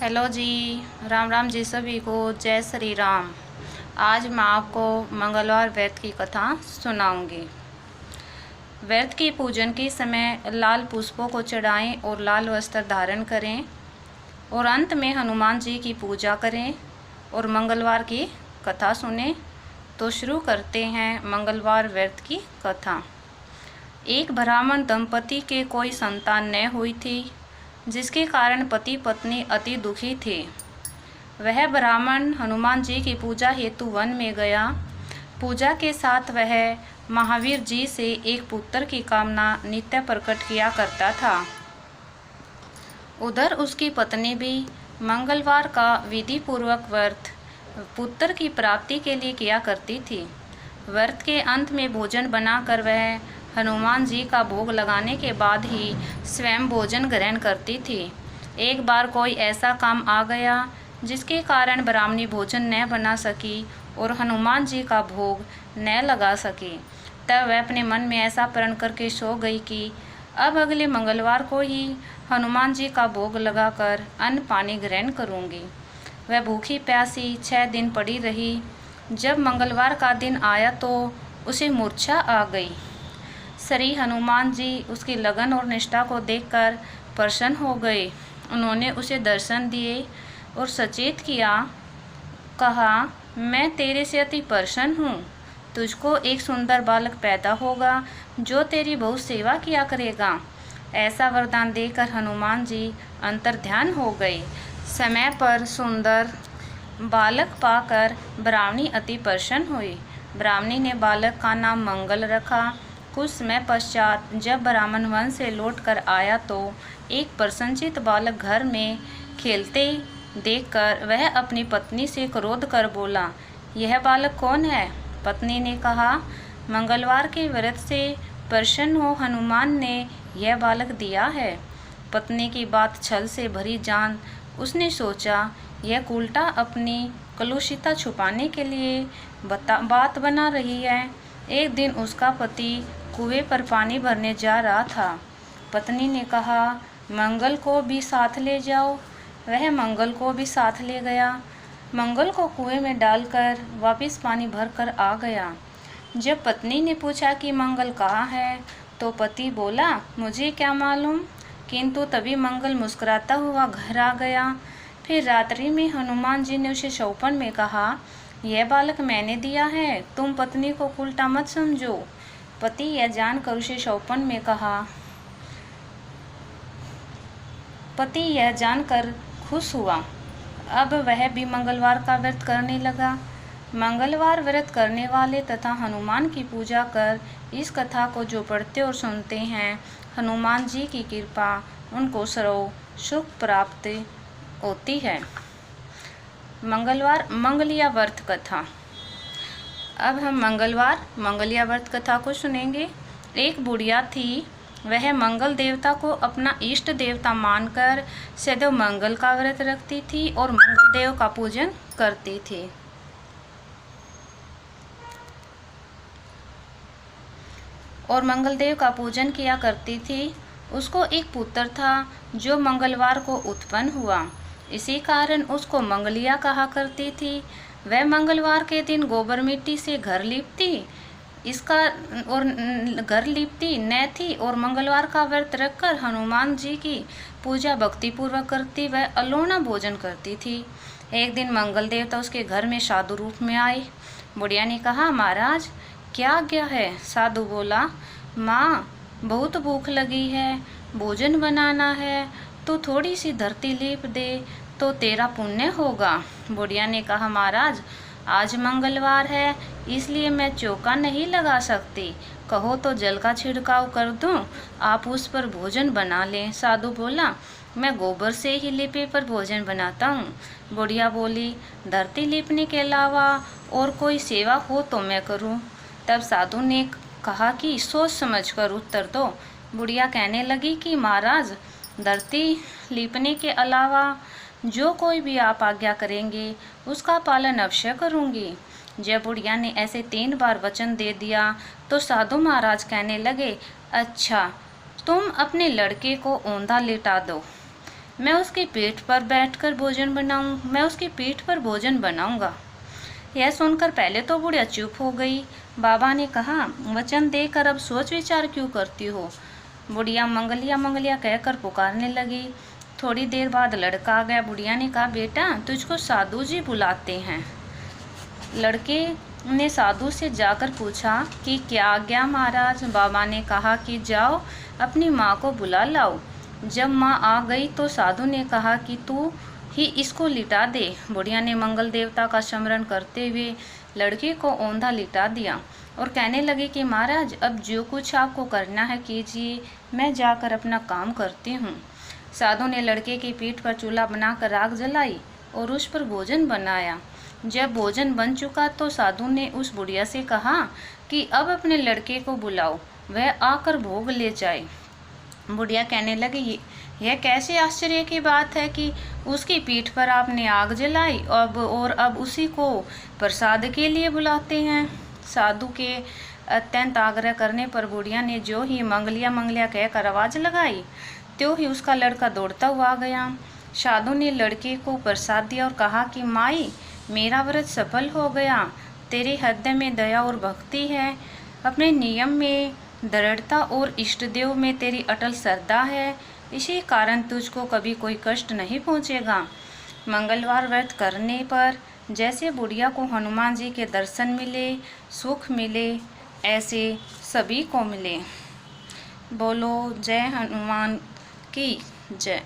Hello जी। राम राम जी सभी को। जय श्री राम। आज मैं आपको मंगलवार व्रत की कथा सुनाऊंगी। व्रत की पूजन के समय लाल पुष्पों को चढ़ाएं और लाल वस्त्र धारण करें और अंत में हनुमान जी की पूजा करें और मंगलवार की कथा सुनें। तो शुरू करते हैं मंगलवार व्रत की कथा। एक ब्राह्मण दंपति के कोई संतान न हुई थी, जिसके कारण पति पत्नी अति दुखी थे। वह ब्राह्मण हनुमान जी की पूजा हेतु वन में गया। पूजा के साथ वह महावीर जी से एक पुत्र की कामना नित्य प्रकट किया करता था। उधर उसकी पत्नी भी मंगलवार का विधि पूर्वक व्रत पुत्र की प्राप्ति के लिए किया करती थी। व्रत के अंत में भोजन बनाकर वह हनुमान जी का भोग लगाने के बाद ही स्वयं भोजन ग्रहण करती थी। एक बार कोई ऐसा काम आ गया जिसके कारण ब्राह्मणी भोजन न बना सकी और हनुमान जी का भोग न लगा सकी। तब वह अपने मन में ऐसा प्रण करके सो गई कि अब अगले मंगलवार को ही हनुमान जी का भोग लगाकर अन्न पानी ग्रहण करूंगी। वह भूखी प्यासी 6 दिन पड़ी रही। जब मंगलवार का दिन आया तो उसे मूर्छा आ गई। श्री हनुमान जी उसकी लगन और निष्ठा को देखकर प्रसन्न हो गए। उन्होंने उसे दर्शन दिए और सचेत किया। कहा, मैं तेरे से अति प्रसन्न हूँ। तुझको एक सुंदर बालक पैदा होगा जो तेरी बहुत सेवा किया करेगा। ऐसा वरदान देकर हनुमान जी अंतर्ध्यान हो गए। समय पर सुंदर बालक पाकर ब्राह्मणी अति प्रसन्न हुई। ब्राह्मणी ने बालक का नाम मंगल रखा। कुछ समय पश्चात जब ब्राह्मण वन से लौटकर आया तो एक प्रसन्नचित्त बालक घर में खेलते देखकर वह अपनी पत्नी से क्रोध कर बोला, यह बालक कौन है? पत्नी ने कहा, मंगलवार के व्रत से प्रसन्न हो हनुमान ने यह बालक दिया है। पत्नी की बात छल से भरी जान उसने सोचा, यह उल्टा अपनी कलुषिता छुपाने के लिए बात बना रही है। एक दिन उसका पति कुएं पर पानी भरने जा रहा था। पत्नी ने कहा, मंगल को भी साथ ले जाओ। वह मंगल को भी साथ ले गया। मंगल को कुएं में डालकर वापस पानी भरकर आ गया। जब पत्नी ने पूछा कि मंगल कहाँ है, तो पति बोला, मुझे क्या मालूम। किंतु तभी मंगल मुस्कुराता हुआ घर आ गया। फिर रात्रि में हनुमान जी ने उसे स्वप्न में कहा, यह बालक मैंने दिया है, तुम पत्नी को उल्टा मत समझो। पति यह जानकर उसे स्वप्न में कहा, पति यह जानकर खुश हुआ। अब वह भी मंगलवार का व्रत करने लगा। मंगलवार व्रत करने वाले तथा हनुमान की पूजा कर इस कथा को जो पढ़ते और सुनते हैं, हनुमान जी की कृपा उनको सर्व सुख प्राप्त होती है। मंगलवार मंगलिया व्रत कथा। अब हम मंगलिया व्रत कथा को सुनेंगे। एक बुढ़िया थी। वह मंगल देवता को अपना इष्ट देवता मानकर सदैव मंगल का व्रत रखती थी और मंगल देव का पूजन करती थी। किया करती थी। उसको एक पुत्र था जो मंगलवार को उत्पन्न हुआ। इसी कारण उसको मंगलिया कहा करती थी। वह मंगलवार के दिन गोबर मिट्टी से घर लीपती न थी और मंगलवार का व्रत रखकर हनुमान जी की पूजा भक्ति पूर्वक करती वह अलोना भोजन करती थी। एक दिन मंगल देवता उसके घर में साधु रूप में आए। बुढ़िया ने कहा, महाराज क्या आज्ञा है? साधु बोला, माँ बहुत भूख लगी है, भोजन बनाना है, तो थोड़ी सी धरती लीप दे तो तेरा पुण्य होगा। बुढ़िया ने कहा, महाराज आज मंगलवार है इसलिए मैं चौका नहीं लगा सकती, कहो तो जल का छिड़काव कर दूं, आप उस पर भोजन बना लें। साधु बोला, मैं गोबर से ही लिपे पर भोजन बनाता हूँ। बुढ़िया बोली, धरती लिपने के अलावा और कोई सेवा हो तो मैं करूँ। तब साधु ने कहा कि सोच समझ कर उत्तर दो। बुढ़िया कहने लगी कि महाराज धरती लिपने के अलावा जो कोई भी आप आज्ञा करेंगे उसका पालन अवश्य करूँगी। जब बुढ़िया ने ऐसे 3 बार वचन दे दिया तो साधु महाराज कहने लगे, अच्छा तुम अपने लड़के को औंधा लिटा दो। मैं उसकी पीठ पर बैठकर भोजन बनाऊं, मैं उसकी पीठ पर भोजन बनाऊंगा। यह सुनकर पहले तो बुढ़िया चुप हो गई। बाबा ने कहा, वचन देकर अब सोच विचार क्यों करती हो? बुढ़िया मंगलिया मंगलिया कहकर पुकारने लगी। थोड़ी देर बाद लड़का आ गया। बुढ़िया ने कहा, बेटा तुझको साधु जी बुलाते हैं। लड़के ने साधु से जाकर पूछा कि क्या आज्ञा महाराज? बाबा ने कहा कि जाओ अपनी माँ को बुला लाओ। जब माँ आ गई तो साधु ने कहा कि तू ही इसको लिटा दे। बुढ़िया ने मंगल देवता का स्मरण करते हुए लड़के को औंधा लिटा दिया और कहने लगी कि महाराज अब जो कुछ आपको करना है कीजिए, मैं जाकर अपना काम करती हूँ। साधु ने लड़के की पीठ पर चूल्हा बनाकर आग जलाई और उस पर भोजन बनाया। जब भोजन बन चुका तो साधु ने उस बुढ़िया से कहा कि अब अपने लड़के को बुलाओ, वह आकर भोग ले जाए। बुढ़िया कहने लगी, यह कैसे आश्चर्य की बात है कि उसकी पीठ पर आपने आग जलाई और अब उसी को प्रसाद के लिए बुलाते हैं। साधु के अत्यंत आग्रह करने पर बुढ़िया ने जो ही मंगलिया मंगलिया कहकर आवाज़ लगाई, त्यों ही उसका लड़का दौड़ता हुआ आ गया। साधु ने लड़के को प्रसाद दिया और कहा कि माई, मेरा व्रत सफल हो गया। तेरे हृदय में दया और भक्ति है, अपने नियम में दृढ़ता और इष्ट देव में तेरी अटल श्रद्धा है, इसी कारण तुझको कभी कोई कष्ट नहीं पहुँचेगा। मंगलवार व्रत करने पर जैसे बुढ़िया को हनुमान जी के दर्शन मिले, सुख मिले, ऐसे सभी को मिले। बोलो जय हनुमान की जय।